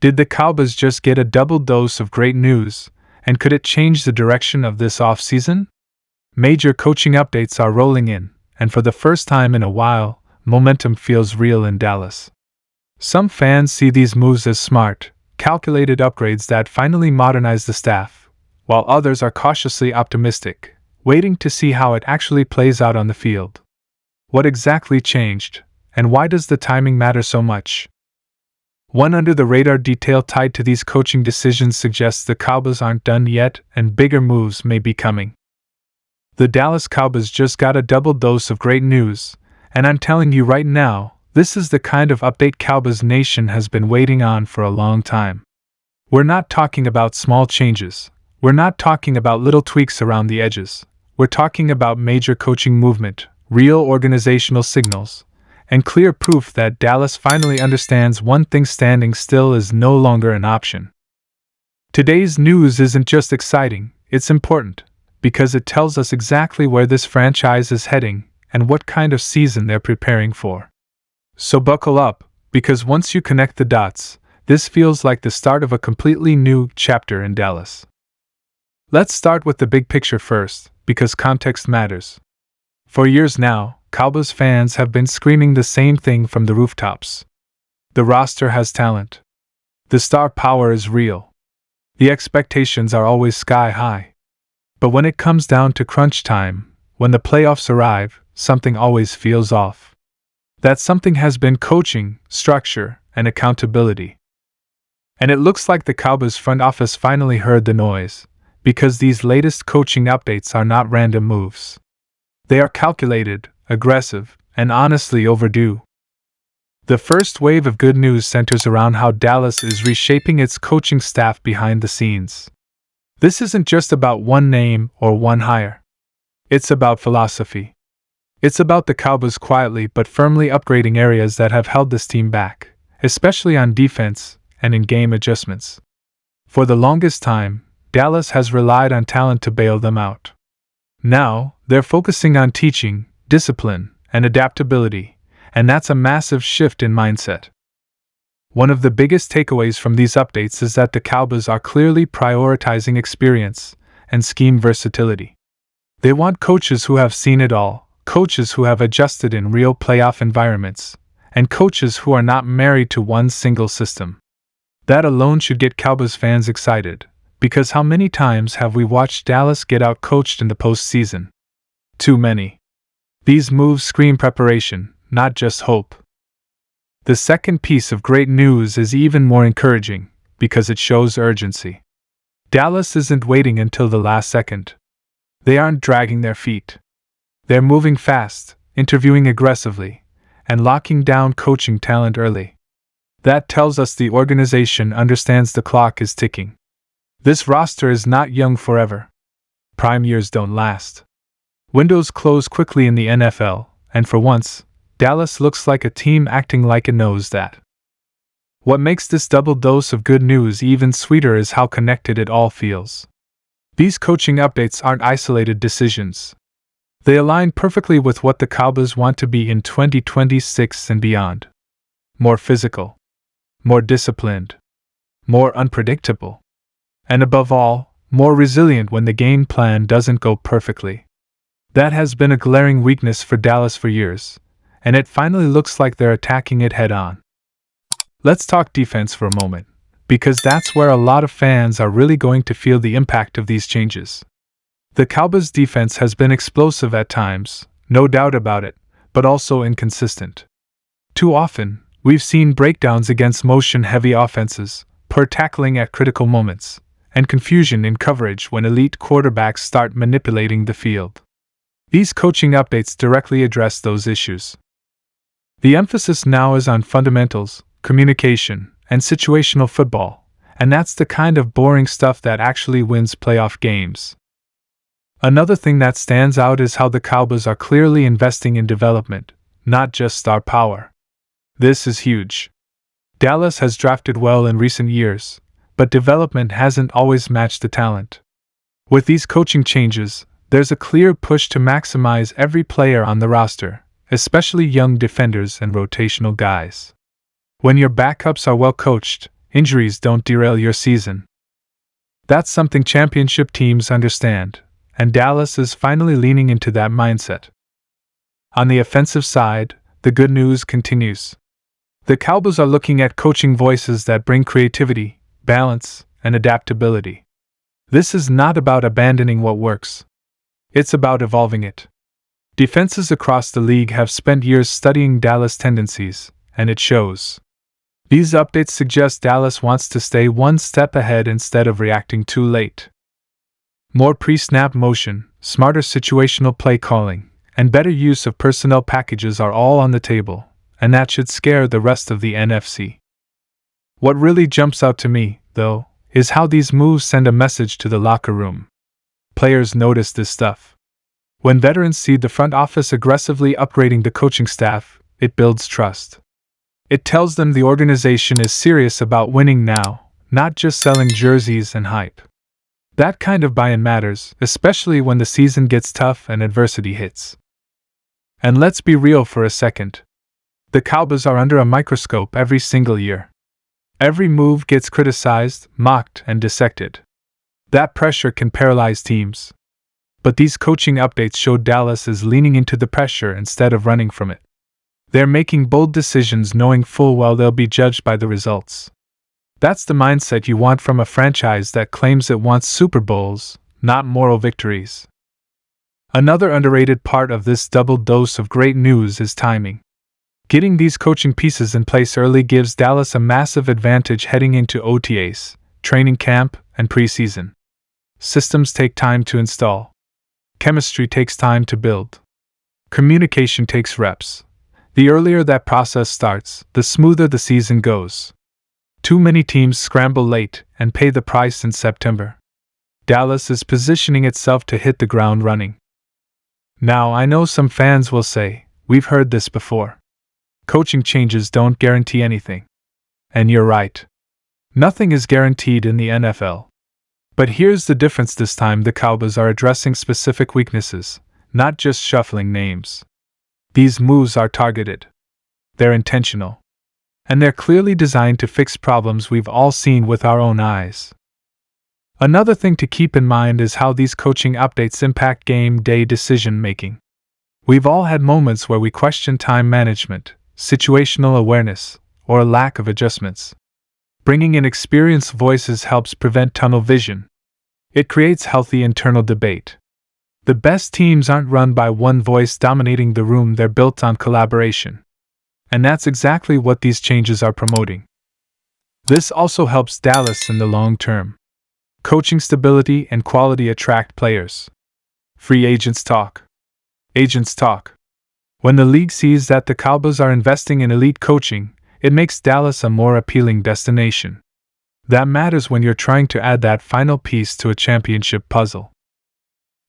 Did the Cowboys just get a double dose of great news, and could it change the direction of this offseason? Major coaching updates are rolling in, and for the first time in a while, momentum feels real in Dallas. Some fans see these moves as smart, calculated upgrades that finally modernize the staff, while others are cautiously optimistic, waiting to see how it actually plays out on the field. What exactly changed, and why does the timing matter so much? One under-the-radar detail tied to these coaching decisions suggests the Cowboys aren't done yet and bigger moves may be coming. The Dallas Cowboys just got a double dose of great news, and I'm telling you right now, this is the kind of update Cowboys Nation has been waiting on for a long time. We're not talking about small changes. We're not talking about little tweaks around the edges. We're talking about major coaching movement, real organizational signals, and clear proof that Dallas finally understands one thing: standing still is no longer an option. Today's news isn't just exciting, it's important, because it tells us exactly where this franchise is heading and what kind of season they're preparing for. So buckle up, because once you connect the dots, this feels like the start of a completely new chapter in Dallas. Let's start with the big picture first, because context matters. For years now, Cowboys fans have been screaming the same thing from the rooftops. The roster has talent. The star power is real. The expectations are always sky high. But when it comes down to crunch time, when the playoffs arrive, something always feels off. That something has been coaching, structure, and accountability. And it looks like the Cowboys front office finally heard the noise, because these latest coaching updates are not random moves. They are calculated, aggressive, and honestly overdue. The first wave of good news centers around how Dallas is reshaping its coaching staff behind the scenes. This isn't just about one name or one hire. It's about philosophy. It's about the Cowboys quietly but firmly upgrading areas that have held this team back, especially on defense and in-game adjustments. For the longest time, Dallas has relied on talent to bail them out. Now, they're focusing on teaching, discipline, and adaptability, and that's a massive shift in mindset. One of the biggest takeaways from these updates is that the Cowboys are clearly prioritizing experience and scheme versatility. They want coaches who have seen it all, coaches who have adjusted in real playoff environments, and coaches who are not married to one single system. That alone should get Cowboys fans excited, because how many times have we watched Dallas get out-coached in the postseason? Too many. These moves scream preparation, not just hope. The second piece of great news is even more encouraging, because it shows urgency. Dallas isn't waiting until the last second. They aren't dragging their feet. They're moving fast, interviewing aggressively, and locking down coaching talent early. That tells us the organization understands the clock is ticking. This roster is not young forever. Prime years don't last. Windows close quickly in the NFL, and for once, Dallas looks like a team acting like it knows that. What makes this double dose of good news even sweeter is how connected it all feels. These coaching updates aren't isolated decisions. They align perfectly with what the Cowboys want to be in 2026 and beyond. More physical. More disciplined. More unpredictable. And above all, more resilient when the game plan doesn't go perfectly. That has been a glaring weakness for Dallas for years, and it finally looks like they're attacking it head-on. Let's talk defense for a moment, because that's where a lot of fans are really going to feel the impact of these changes. The Cowboys' defense has been explosive at times, no doubt about it, but also inconsistent. Too often, we've seen breakdowns against motion-heavy offenses, poor tackling at critical moments, and confusion in coverage when elite quarterbacks start manipulating the field. These coaching updates directly address those issues. The emphasis now is on fundamentals, communication, and situational football, and that's the kind of boring stuff that actually wins playoff games. Another thing that stands out is how the Cowboys are clearly investing in development, not just star power. This is huge. Dallas has drafted well in recent years, but development hasn't always matched the talent. With these coaching changes, there's a clear push to maximize every player on the roster, especially young defenders and rotational guys. When your backups are well coached, Injuries don't derail your season. That's something championship teams understand, and Dallas is finally leaning into that mindset. On the offensive side, the good news continues. The Cowboys are looking at coaching voices that bring creativity, balance, and adaptability. This is not about abandoning what works. It's about evolving it. Defenses across the league have spent years studying Dallas tendencies, and it shows. These updates suggest Dallas wants to stay one step ahead instead of reacting too late. More pre-snap motion, smarter situational play calling, and better use of personnel packages are all on the table, and that should scare the rest of the NFC. What really jumps out to me, though, is how these moves send a message to the locker room. Players notice this stuff. When veterans see the front office aggressively upgrading the coaching staff, it builds trust. It tells them the organization is serious about winning now, not just selling jerseys and hype. That kind of buy-in matters, especially when the season gets tough and adversity hits. And let's be real for a second. The Cowboys are under a microscope every single year. Every move gets criticized, mocked, and dissected. That pressure can paralyze teams. But these coaching updates show Dallas is leaning into the pressure instead of running from it. They're making bold decisions knowing full well they'll be judged by the results. That's the mindset you want from a franchise that claims it wants Super Bowls, not moral victories. Another underrated part of this double dose of great news is timing. Getting these coaching pieces in place early gives Dallas a massive advantage heading into OTAs, training camp, and preseason. Systems take time to install. Chemistry takes time to build. Communication takes reps. The earlier that process starts, the smoother the season goes. Too many teams scramble late and pay the price in September. Dallas is positioning itself to hit the ground running. Now, I know some fans will say, we've heard this before. Coaching changes don't guarantee anything. And you're right. Nothing is guaranteed in the NFL. But here's the difference this time: the Cowboys are addressing specific weaknesses, not just shuffling names. These moves are targeted. They're intentional. And they're clearly designed to fix problems we've all seen with our own eyes. Another thing to keep in mind is how these coaching updates impact game day decision making. We've all had moments where we question time management, situational awareness, or a lack of adjustments. Bringing in experienced voices helps prevent tunnel vision. It creates healthy internal debate. The best teams aren't run by one voice dominating the room, they're built on collaboration. And that's exactly what these changes are promoting. This also helps Dallas in the long term. Coaching stability and quality attract players. Free agents talk. Agents talk. When the league sees that the Cowboys are investing in elite coaching, it makes Dallas a more appealing destination. That matters when you're trying to add that final piece to a championship puzzle.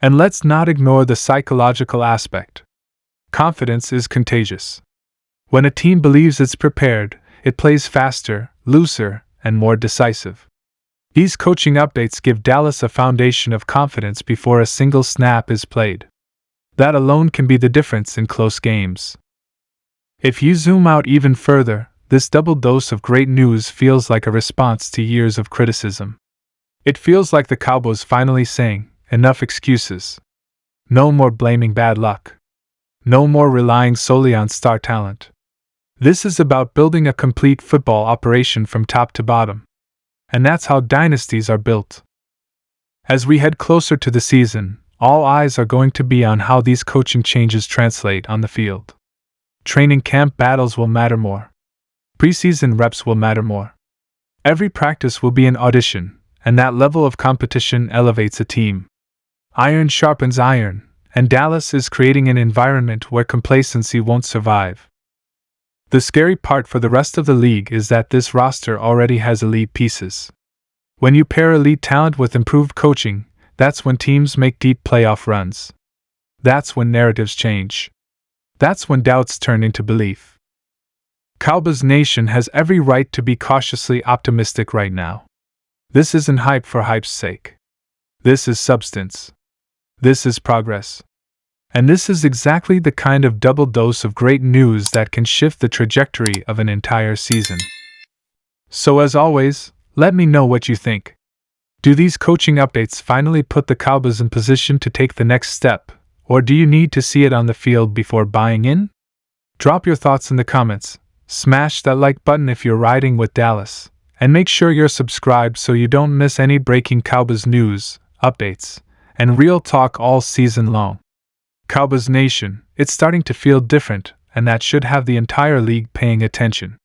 And let's not ignore the psychological aspect. Confidence is contagious. When a team believes it's prepared, it plays faster, looser, and more decisive. These coaching updates give Dallas a foundation of confidence before a single snap is played. That alone can be the difference in close games. If you zoom out even further, this double dose of great news feels like a response to years of criticism. It feels like the Cowboys finally saying, enough excuses. No more blaming bad luck. No more relying solely on star talent. This is about building a complete football operation from top to bottom. And that's how dynasties are built. As we head closer to the season, all eyes are going to be on how these coaching changes translate on the field. Training camp battles will matter more. Preseason reps will matter more. Every practice will be an audition, and that level of competition elevates a team. Iron sharpens iron, and Dallas is creating an environment where complacency won't survive. The scary part for the rest of the league is that this roster already has elite pieces. When you pair elite talent with improved coaching, that's when teams make deep playoff runs. That's when narratives change. That's when doubts turn into belief. Cowboys Nation has every right to be cautiously optimistic right now. This isn't hype for hype's sake. This is substance. This is progress. And this is exactly the kind of double dose of great news that can shift the trajectory of an entire season. So as always, let me know what you think. Do these coaching updates finally put the Cowboys in position to take the next step, or do you need to see it on the field before buying in? Drop your thoughts in the comments, smash that like button if you're riding with Dallas, and make sure you're subscribed so you don't miss any breaking Cowboys news, updates, and real talk all season long. Cowboys Nation, it's starting to feel different, and that should have the entire league paying attention.